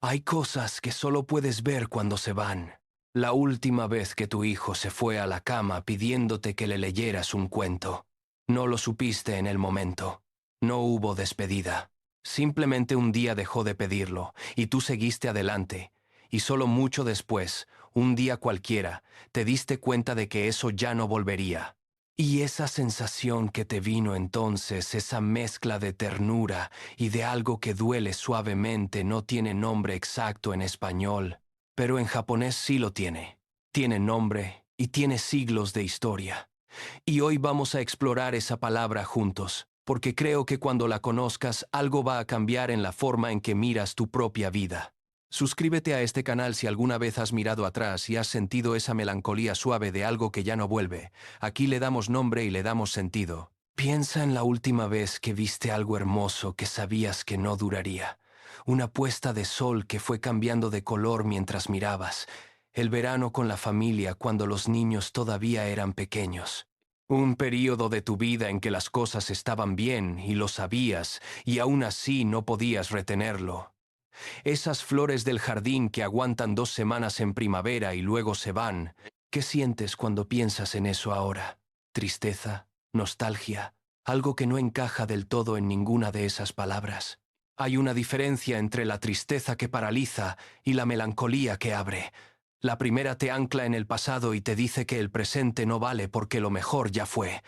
Hay cosas que solo puedes ver cuando se van. La última vez que tu hijo se fue a la cama pidiéndote que le leyeras un cuento. No lo supiste en el momento. No hubo despedida. Simplemente un día dejó de pedirlo, y tú seguiste adelante. Y solo mucho después, un día cualquiera, te diste cuenta de que eso ya no volvería. Y esa sensación que te vino entonces, esa mezcla de ternura y de algo que duele suavemente, no tiene nombre exacto en español, pero en japonés sí lo tiene. Tiene nombre y tiene siglos de historia. Y hoy vamos a explorar esa palabra juntos, porque creo que cuando la conozcas algo va a cambiar en la forma en que miras tu propia vida. Suscríbete a este canal si alguna vez has mirado atrás y has sentido esa melancolía suave de algo que ya no vuelve. Aquí le damos nombre y le damos sentido. Piensa en la última vez que viste algo hermoso que sabías que no duraría. Una puesta de sol que fue cambiando de color mientras mirabas. El verano con la familia cuando los niños todavía eran pequeños. Un período de tu vida en que las cosas estaban bien y lo sabías, y aún así no podías retenerlo. Esas flores del jardín que aguantan 2 semanas en primavera y luego se van. ¿Qué sientes cuando piensas en eso ahora? ¿Tristeza? ¿Nostalgia? Algo que no encaja del todo en ninguna de esas palabras. Hay una diferencia entre la tristeza que paraliza y la melancolía que abre. La primera te ancla en el pasado y te dice que el presente no vale porque lo mejor ya fue.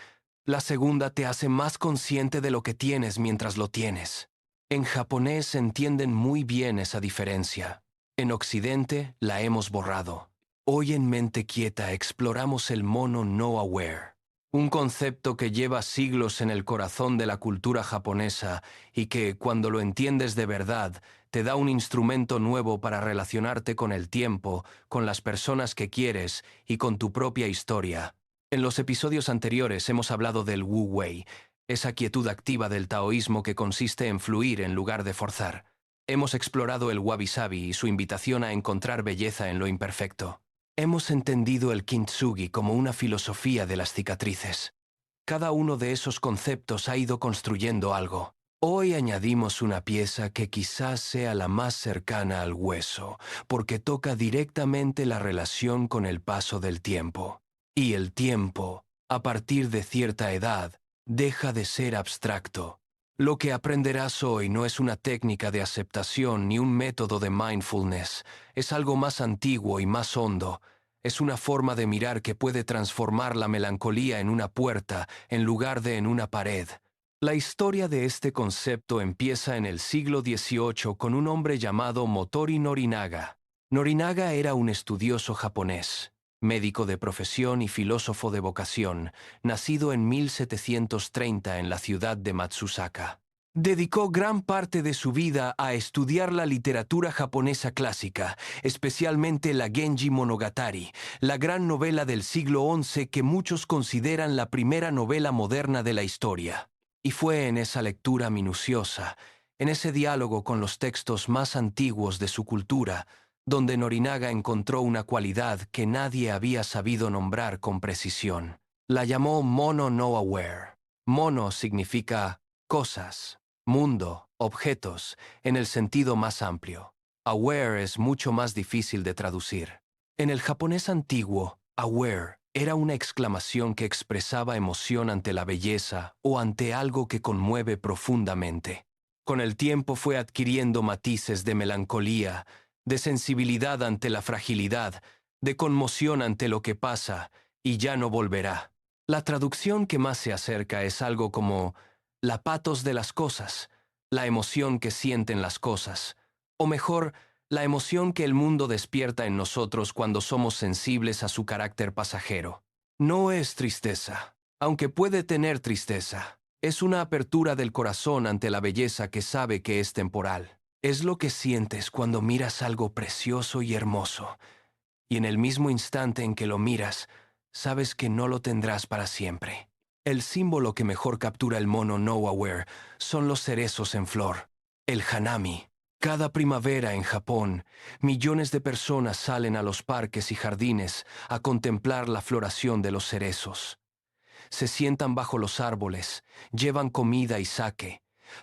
La segunda te hace más consciente de lo que tienes mientras lo tienes. En japonés entienden muy bien esa diferencia. En Occidente la hemos borrado. Hoy en Mente Quieta exploramos el mono no aware, un concepto que lleva siglos en el corazón de la cultura japonesa y que, cuando lo entiendes de verdad, te da un instrumento nuevo para relacionarte con el tiempo, con las personas que quieres y con tu propia historia. En los episodios anteriores hemos hablado del Wu Wei, esa quietud activa del taoísmo que consiste en fluir en lugar de forzar. Hemos explorado el wabi-sabi y su invitación a encontrar belleza en lo imperfecto. Hemos entendido el kintsugi como una filosofía de las cicatrices. Cada uno de esos conceptos ha ido construyendo algo. Hoy añadimos una pieza que quizás sea la más cercana al hueso, porque toca directamente la relación con el paso del tiempo. Y el tiempo, a partir de cierta edad, deja de ser abstracto. Lo que aprenderás hoy no es una técnica de aceptación ni un método de mindfulness. Es algo más antiguo y más hondo. Es una forma de mirar que puede transformar la melancolía en una puerta en lugar de en una pared. La historia de este concepto empieza en el siglo XVIII con un hombre llamado Motori Norinaga. Norinaga era un estudioso japonés, médico de profesión y filósofo de vocación, nacido en 1730 en la ciudad de Matsusaka. Dedicó gran parte de su vida a estudiar la literatura japonesa clásica, especialmente la Genji Monogatari, la gran novela del siglo XI que muchos consideran la primera novela moderna de la historia. Y fue en esa lectura minuciosa, en ese diálogo con los textos más antiguos de su cultura, donde Norinaga encontró una cualidad que nadie había sabido nombrar con precisión. La llamó Mono no Aware. Mono significa cosas, mundo, objetos, en el sentido más amplio. Aware es mucho más difícil de traducir. En el japonés antiguo, aware era una exclamación que expresaba emoción ante la belleza o ante algo que conmueve profundamente. Con el tiempo fue adquiriendo matices de melancolía, de sensibilidad ante la fragilidad, de conmoción ante lo que pasa y ya no volverá. La traducción que más se acerca es algo como la patos de las cosas, la emoción que sienten las cosas, o mejor, la emoción que el mundo despierta en nosotros cuando somos sensibles a su carácter pasajero. No es tristeza, aunque puede tener tristeza. Es una apertura del corazón ante la belleza que sabe que es temporal. Es lo que sientes cuando miras algo precioso y hermoso, y en el mismo instante en que lo miras, sabes que no lo tendrás para siempre. El símbolo que mejor captura el mono no aware son los cerezos en flor, el hanami. Cada primavera en Japón, millones de personas salen a los parques y jardines a contemplar la floración de los cerezos. Se sientan bajo los árboles, llevan comida y sake,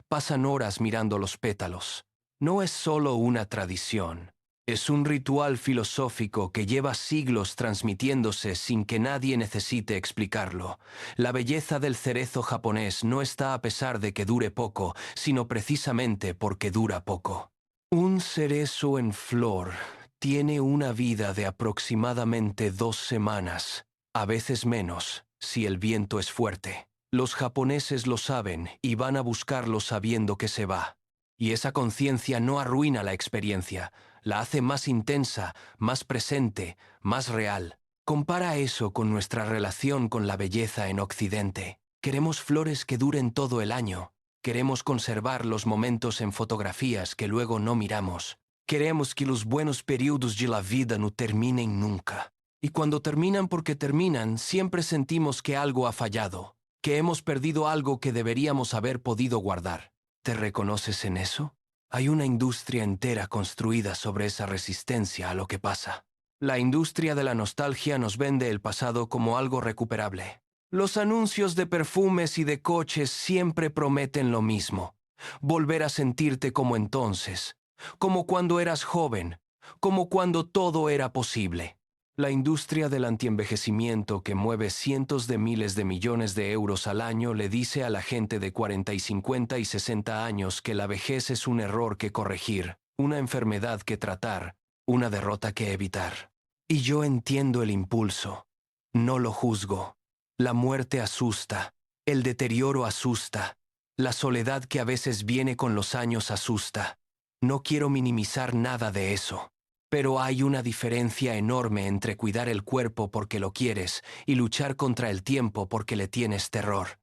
pasan horas mirando los pétalos. No es solo una tradición. Es un ritual filosófico que lleva siglos transmitiéndose sin que nadie necesite explicarlo. La belleza del cerezo japonés no está a pesar de que dure poco, sino precisamente porque dura poco. Un cerezo en flor tiene una vida de aproximadamente 2 semanas, a veces menos, si el viento es fuerte. Los japoneses lo saben y van a buscarlo sabiendo que se va. Y esa conciencia no arruina la experiencia, la hace más intensa, más presente, más real. Compara eso con nuestra relación con la belleza en Occidente. Queremos flores que duren todo el año. Queremos conservar los momentos en fotografías que luego no miramos. Queremos que los buenos periodos de la vida no terminen nunca. Y cuando terminan porque terminan, siempre sentimos que algo ha fallado, que hemos perdido algo que deberíamos haber podido guardar. ¿Te reconoces en eso? Hay una industria entera construida sobre esa resistencia a lo que pasa. La industria de la nostalgia nos vende el pasado como algo recuperable. Los anuncios de perfumes y de coches siempre prometen lo mismo. Volver a sentirte como entonces, como cuando eras joven, como cuando todo era posible. La industria del antienvejecimiento, que mueve cientos de miles de millones de euros al año, le dice a la gente de 40 y 50 y 60 años que la vejez es un error que corregir, una enfermedad que tratar, una derrota que evitar. Y yo entiendo el impulso. No lo juzgo. La muerte asusta, el deterioro asusta, la soledad que a veces viene con los años asusta. No quiero minimizar nada de eso. Pero hay una diferencia enorme entre cuidar el cuerpo porque lo quieres y luchar contra el tiempo porque le tienes terror.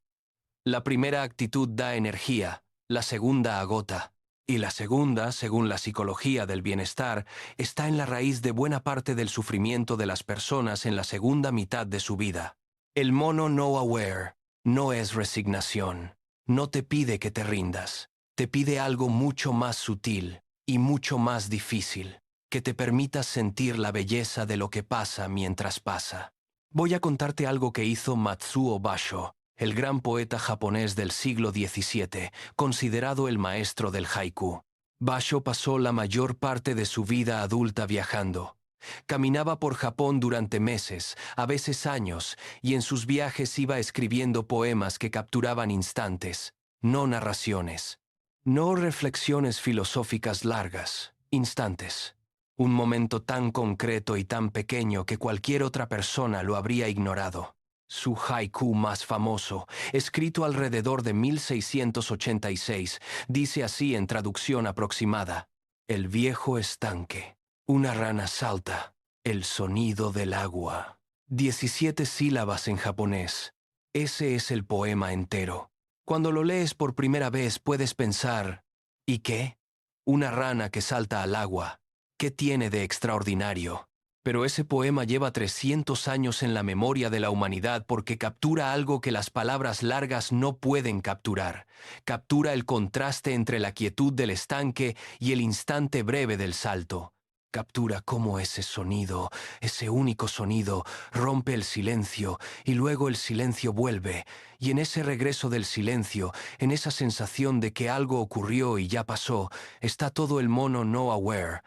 La primera actitud da energía, la segunda agota. Y la segunda, según la psicología del bienestar, está en la raíz de buena parte del sufrimiento de las personas en la segunda mitad de su vida. El mono no aware no es resignación. No te pide que te rindas. Te pide algo mucho más sutil y mucho más difícil, que te permitas sentir la belleza de lo que pasa mientras pasa. Voy a contarte algo que hizo Matsuo Basho, el gran poeta japonés del siglo XVII, considerado el maestro del haiku. Basho pasó la mayor parte de su vida adulta viajando. Caminaba por Japón durante meses, a veces años, y en sus viajes iba escribiendo poemas que capturaban instantes, no narraciones, no reflexiones filosóficas largas, instantes. Un momento tan concreto y tan pequeño que cualquier otra persona lo habría ignorado. Su haiku más famoso, escrito alrededor de 1686, dice así en traducción aproximada: El viejo estanque. Una rana salta. El sonido del agua. 17 sílabas en japonés. Ese es el poema entero. Cuando lo lees por primera vez puedes pensar, ¿y qué? Una rana que salta al agua. ¿Qué tiene de extraordinario? Pero ese poema lleva 300 años en la memoria de la humanidad porque captura algo que las palabras largas no pueden capturar. Captura el contraste entre la quietud del estanque y el instante breve del salto. Captura cómo ese sonido, ese único sonido, rompe el silencio y luego el silencio vuelve. Y en ese regreso del silencio, en esa sensación de que algo ocurrió y ya pasó, está todo el mono no aware.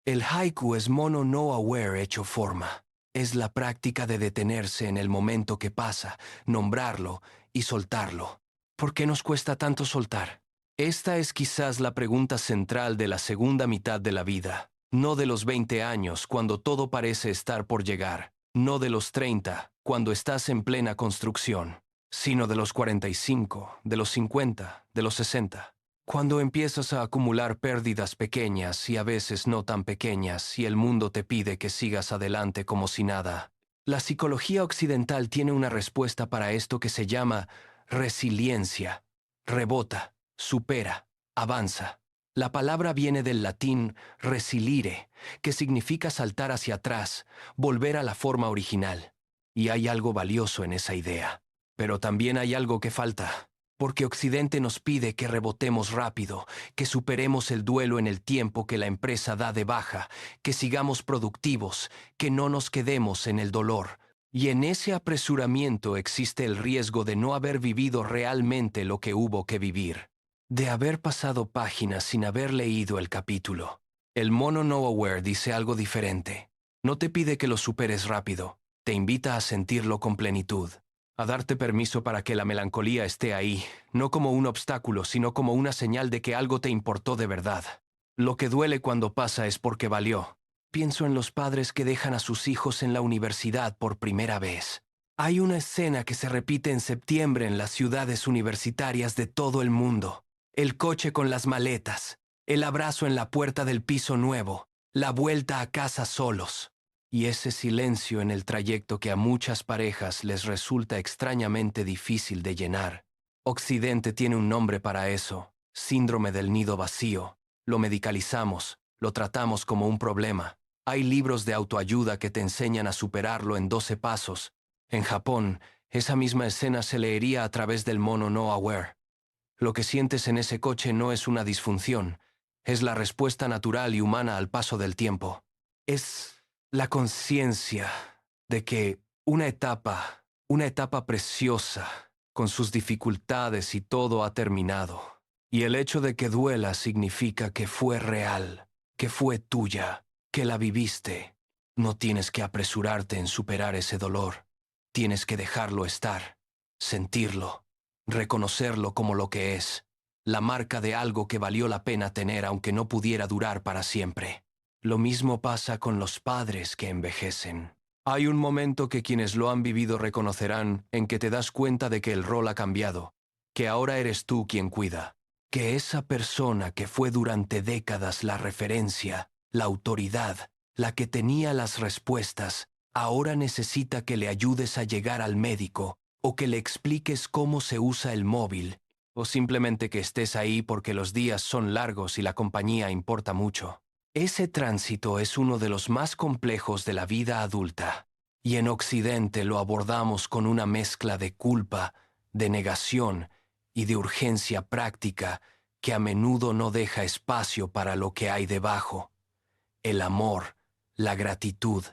El haiku es mono no aware hecho forma. Es la práctica de detenerse en el momento que pasa, nombrarlo y soltarlo. ¿Por qué nos cuesta tanto soltar? Esta es quizás la pregunta central de la segunda mitad de la vida. No de los 20 años, cuando todo parece estar por llegar. No de los 30, cuando estás en plena construcción. Sino de los 45, de los 50, de los 60. Cuando empiezas a acumular pérdidas pequeñas y a veces no tan pequeñas y el mundo te pide que sigas adelante como si nada. La psicología occidental tiene una respuesta para esto que se llama resiliencia. Rebota, supera, avanza. La palabra viene del latín resilire, que significa saltar hacia atrás, volver a la forma original. Y hay algo valioso en esa idea. Pero también hay algo que falta. Porque Occidente nos pide que rebotemos rápido, que superemos el duelo en el tiempo que la empresa da de baja, que sigamos productivos, que no nos quedemos en el dolor. Y en ese apresuramiento existe el riesgo de no haber vivido realmente lo que hubo que vivir. de haber pasado páginas sin haber leído el capítulo. El mono No Aware dice algo diferente. No te pide que lo superes rápido, te invita a sentirlo con plenitud, a darte permiso para que la melancolía esté ahí, no como un obstáculo, sino como una señal de que algo te importó de verdad. Lo que duele cuando pasa es porque valió. Pienso en los padres que dejan a sus hijos en la universidad por primera vez. Hay una escena que se repite en septiembre en las ciudades universitarias de todo el mundo. El coche con las maletas, el abrazo en la puerta del piso nuevo, la vuelta a casa solos. Y ese silencio en el trayecto que a muchas parejas les resulta extrañamente difícil de llenar. Occidente tiene un nombre para eso: síndrome del nido vacío. Lo medicalizamos, lo tratamos como un problema. Hay libros de autoayuda que te enseñan a superarlo en 12 pasos. En Japón, esa misma escena se leería a través del mono No Aware. Lo que sientes en ese coche no es una disfunción, es la respuesta natural y humana al paso del tiempo. Es la conciencia de que una etapa preciosa, con sus dificultades y todo, ha terminado. Y el hecho de que duela significa que fue real, que fue tuya, que la viviste. No tienes que apresurarte en superar ese dolor. Tienes que dejarlo estar, sentirlo, reconocerlo como lo que es, la marca de algo que valió la pena tener aunque no pudiera durar para siempre. Lo mismo pasa con los padres que envejecen. Hay un momento que quienes lo han vivido reconocerán en que te das cuenta de que el rol ha cambiado, que ahora eres tú quien cuida, que esa persona que fue durante décadas la referencia, la autoridad, la que tenía las respuestas, ahora necesita que le ayudes a llegar al médico, o que le expliques cómo se usa el móvil, o simplemente que estés ahí porque los días son largos y la compañía importa mucho. Ese tránsito es uno de los más complejos de la vida adulta, y en Occidente lo abordamos con una mezcla de culpa, de negación y de urgencia práctica que a menudo no deja espacio para lo que hay debajo: el amor, la gratitud,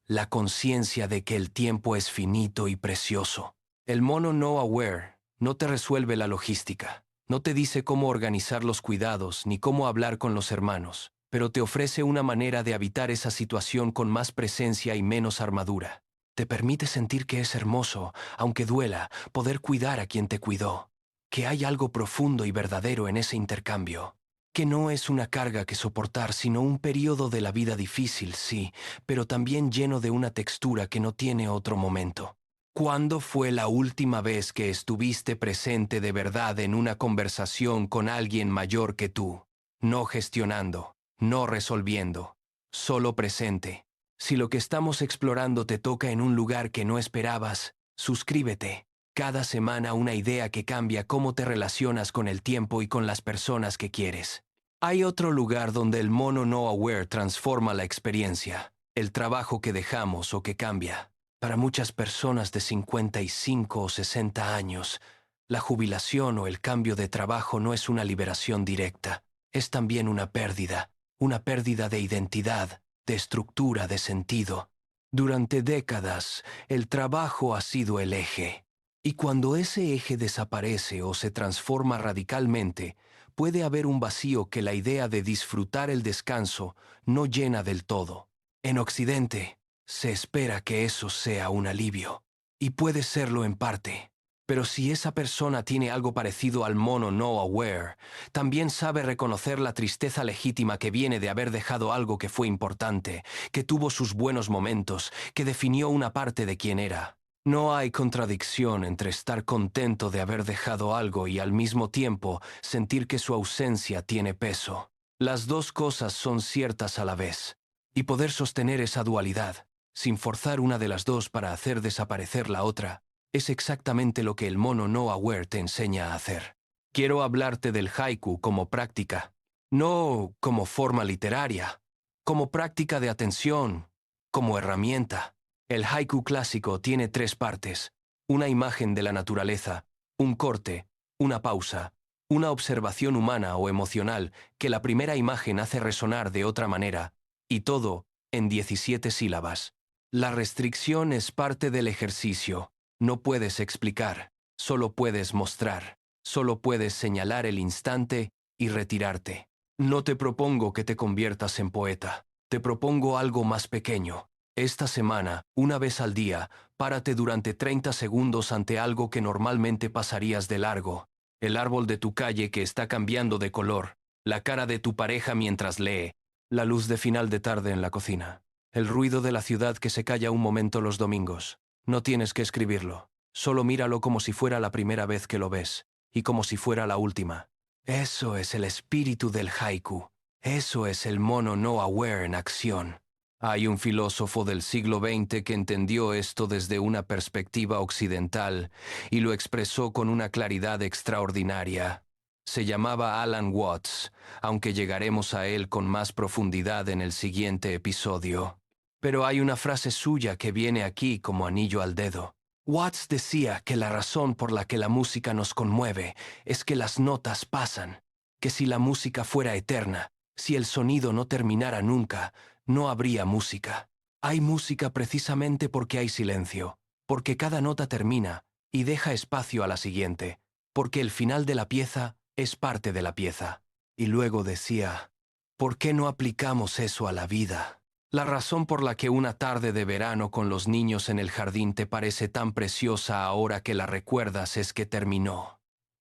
la conciencia de que el tiempo es finito y precioso. El mono No Aware no te resuelve la logística, no te dice cómo organizar los cuidados ni cómo hablar con los hermanos, pero te ofrece una manera de habitar esa situación con más presencia y menos armadura. Te permite sentir que es hermoso, aunque duela, poder cuidar a quien te cuidó, que hay algo profundo y verdadero en ese intercambio, que no es una carga que soportar, sino un periodo de la vida difícil, sí, pero también lleno de una textura que no tiene otro momento. ¿Cuándo fue la última vez que estuviste presente de verdad en una conversación con alguien mayor que tú? No gestionando, no resolviendo, solo presente. Si lo que estamos explorando te toca en un lugar que no esperabas, suscríbete. Cada semana una idea que cambia cómo te relacionas con el tiempo y con las personas que quieres. Hay otro lugar donde el mono No Aware transforma la experiencia, el trabajo que dejamos o que cambia. Para muchas personas de 55 o 60 años, la jubilación o el cambio de trabajo no es una liberación directa, es también una pérdida de identidad, de estructura, de sentido. Durante décadas, el trabajo ha sido el eje. Y cuando ese eje desaparece o se transforma radicalmente, puede haber un vacío que la idea de disfrutar el descanso no llena del todo. En Occidente, se espera que eso sea un alivio, y puede serlo en parte. Pero si esa persona tiene algo parecido al mono No Aware, también sabe reconocer la tristeza legítima que viene de haber dejado algo que fue importante, que tuvo sus buenos momentos, que definió una parte de quién era. No hay contradicción entre estar contento de haber dejado algo y al mismo tiempo sentir que su ausencia tiene peso. Las dos cosas son ciertas a la vez, y poder sostener esa dualidad, sin forzar una de las dos para hacer desaparecer la otra, es exactamente lo que el mono No Aware te enseña a hacer. Quiero hablarte del haiku como práctica, no como forma literaria, como práctica de atención, como herramienta. El haiku clásico tiene 3 partes: una imagen de la naturaleza, un corte, una pausa, una observación humana o emocional que la primera imagen hace resonar de otra manera, y todo en 17 sílabas. La restricción es parte del ejercicio. No puedes explicar, solo puedes mostrar. Solo puedes señalar el instante y retirarte. No te propongo que te conviertas en poeta. Te propongo algo más pequeño. Esta semana, una vez al día, párate durante 30 segundos ante algo que normalmente pasarías de largo. El árbol de tu calle que está cambiando de color, la cara de tu pareja mientras lee, la luz de final de tarde en la cocina, el ruido de la ciudad que se calla un momento los domingos. No tienes que escribirlo, solo míralo como si fuera la primera vez que lo ves, y como si fuera la última. Eso es el espíritu del haiku. Eso es el mono no aware en acción. Hay un filósofo del siglo XX que entendió esto desde una perspectiva occidental y lo expresó con una claridad extraordinaria. Se llamaba Alan Watts, aunque llegaremos a él con más profundidad en el siguiente episodio. Pero hay una frase suya que viene aquí como anillo al dedo. Watts decía que la razón por la que la música nos conmueve es que las notas pasan, que si la música fuera eterna, si el sonido no terminara nunca, no habría música. Hay música precisamente porque hay silencio, porque cada nota termina y deja espacio a la siguiente, porque el final de la pieza es parte de la pieza. Y luego decía, ¿por qué no aplicamos eso a la vida? La razón por la que una tarde de verano con los niños en el jardín te parece tan preciosa ahora que la recuerdas es que terminó.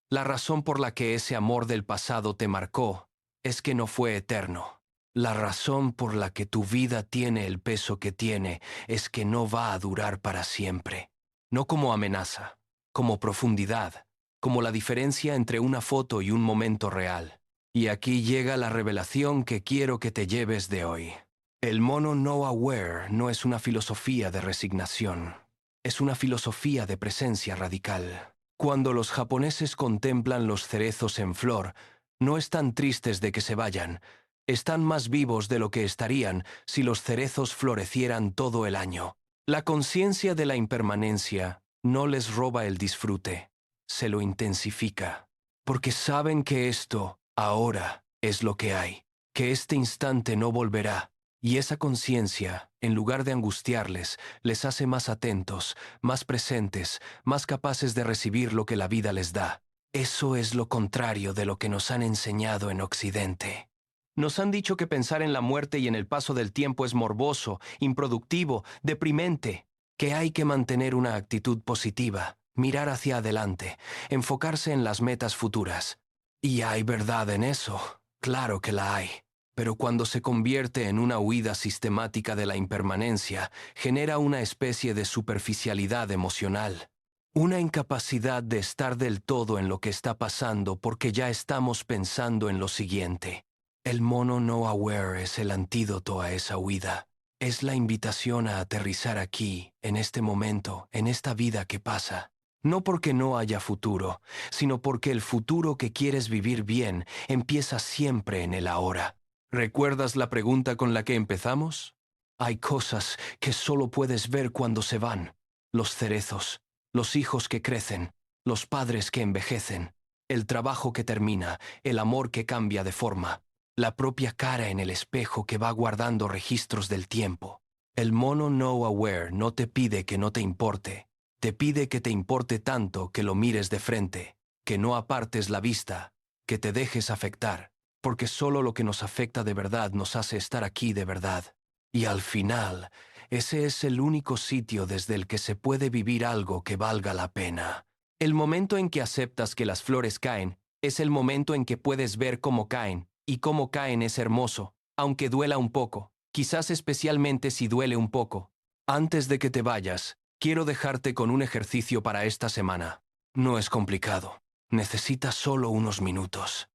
La razón por la que ese amor del pasado te marcó es que no fue eterno. La razón por la que tu vida tiene el peso que tiene es que no va a durar para siempre. No como amenaza, como profundidad, como la diferencia entre una foto y un momento real. Y aquí llega la revelación que quiero que te lleves de hoy. El mono no aware no es una filosofía de resignación, es una filosofía de presencia radical. Cuando los japoneses contemplan los cerezos en flor, no están tristes de que se vayan, están más vivos de lo que estarían si los cerezos florecieran todo el año. La conciencia de la impermanencia no les roba el disfrute, se lo intensifica, porque saben que esto, ahora, es lo que hay, que este instante no volverá. Y esa conciencia, en lugar de angustiarles, les hace más atentos, más presentes, más capaces de recibir lo que la vida les da. Eso es lo contrario de lo que nos han enseñado en Occidente. Nos han dicho que pensar en la muerte y en el paso del tiempo es morboso, improductivo, deprimente, que hay que mantener una actitud positiva, mirar hacia adelante, enfocarse en las metas futuras. Y hay verdad en eso, claro que la hay. Pero cuando se convierte en una huida sistemática de la impermanencia, genera una especie de superficialidad emocional. Una incapacidad de estar del todo en lo que está pasando porque ya estamos pensando en lo siguiente. El mono no aware es el antídoto a esa huida. Es la invitación a aterrizar aquí, en este momento, en esta vida que pasa. No porque no haya futuro, sino porque el futuro que quieres vivir bien empieza siempre en el ahora. ¿Recuerdas la pregunta con la que empezamos? Hay cosas que solo puedes ver cuando se van. Los cerezos, los hijos que crecen, los padres que envejecen, el trabajo que termina, el amor que cambia de forma, la propia cara en el espejo que va guardando registros del tiempo. El mono no aware no te pide que no te importe, te pide que te importe tanto que lo mires de frente, que no apartes la vista, que te dejes afectar. Porque solo lo que nos afecta de verdad nos hace estar aquí de verdad. Y al final, ese es el único sitio desde el que se puede vivir algo que valga la pena. El momento en que aceptas que las flores caen, es el momento en que puedes ver cómo caen, y cómo caen es hermoso, aunque duela un poco, quizás especialmente si duele un poco. Antes de que te vayas, quiero dejarte con un ejercicio para esta semana. No es complicado, necesitas solo unos minutos.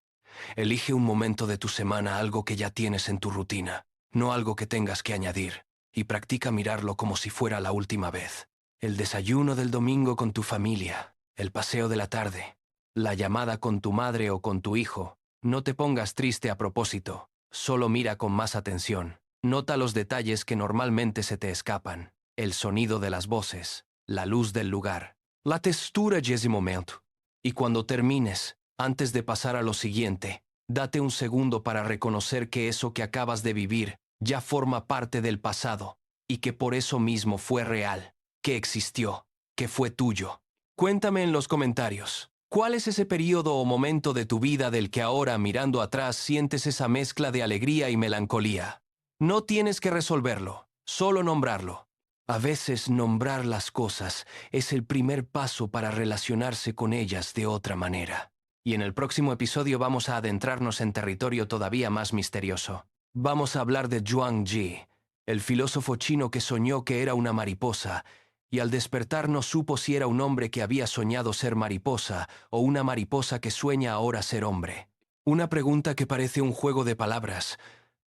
Elige un momento de tu semana, algo que ya tienes en tu rutina, no algo que tengas que añadir, y practica mirarlo como si fuera la última vez. El desayuno del domingo con tu familia, el paseo de la tarde, la llamada con tu madre o con tu hijo. No te pongas triste a propósito, solo mira con más atención. Nota los detalles que normalmente se te escapan, el sonido de las voces, la luz del lugar, la textura de ese momento. Y cuando termines, antes de pasar a lo siguiente, date un segundo para reconocer que eso que acabas de vivir ya forma parte del pasado y que por eso mismo fue real, que existió, que fue tuyo. Cuéntame en los comentarios, ¿Cuál es ese periodo o momento de tu vida del que ahora, mirando atrás, sientes esa mezcla de alegría y melancolía? No tienes que resolverlo, solo nombrarlo. A veces nombrar las cosas es el primer paso para relacionarse con ellas de otra manera. Y en el próximo episodio vamos a adentrarnos en territorio todavía más misterioso. Vamos a hablar de Zhuang Ji, el filósofo chino que soñó que era una mariposa, y al despertar no supo si era un hombre que había soñado ser mariposa o una mariposa que sueña ahora ser hombre. Una pregunta que parece un juego de palabras,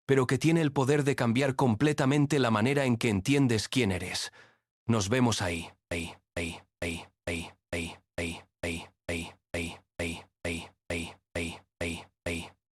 pero que tiene el poder de cambiar completamente la manera en que entiendes quién eres. Nos vemos ahí.